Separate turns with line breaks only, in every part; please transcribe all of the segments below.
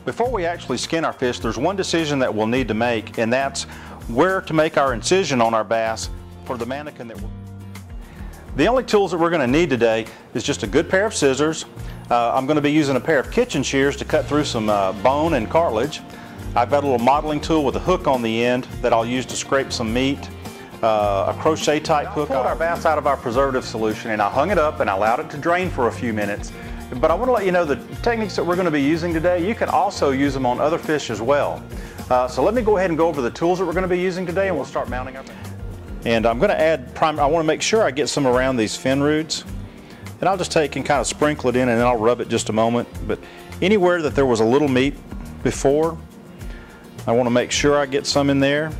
Before we actually skin our fish, there's one decision that we'll need to make, and that's where to make our incision on our bass for the mannequin that we're... The only tools that we're going to need today is just a good pair of scissors. I'm going to be using a pair of kitchen shears to cut through some bone and cartilage. I've got a little modeling tool with a hook on the end that I'll use to scrape some meat. A crochet type hook. I pulled our bass out of our preservative solution and I hung it up and I allowed it to drain for a few minutes. But I want to let you know the techniques that we're going to be using today, you can also use them on other fish as well. So let me go ahead and go over the tools that we're going to be using today and we'll start mounting our bass. And I'm going to add primer. I want to make sure I get some around these fin roots. And I'll just take and kind of sprinkle it in and then I'll rub it just a moment. But anywhere that there was a little meat before, I want to make sure I get some in there.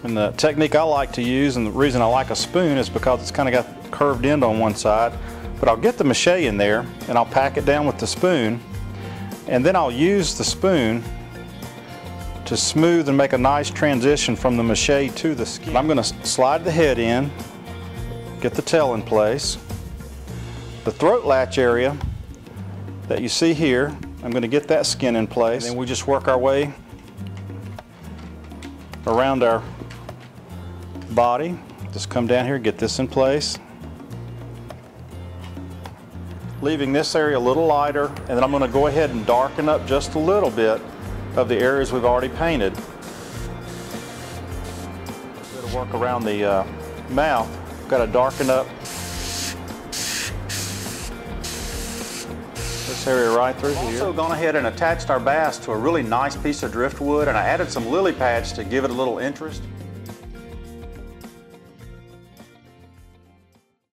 And the technique I like to use, and the reason I like a spoon, is because it's kind of got a curved end on one side. But I'll get the mache in there and I'll pack it down with the spoon, and then I'll use the spoon to smooth and make a nice transition from the mache to the skin. I'm going to slide the head in, get the tail in place. The throat latch area that you see here, I'm going to get that skin in place, and then we just work our way around our body. Just come down here, get this in place, leaving this area a little lighter, and then I'm going to go ahead and darken up just a little bit of the areas we've already painted. A bit of work around the mouth. Got to darken up this area right through here. Also gone ahead and attached our bass to a really nice piece of driftwood, and I added some lily pads to give it a little interest.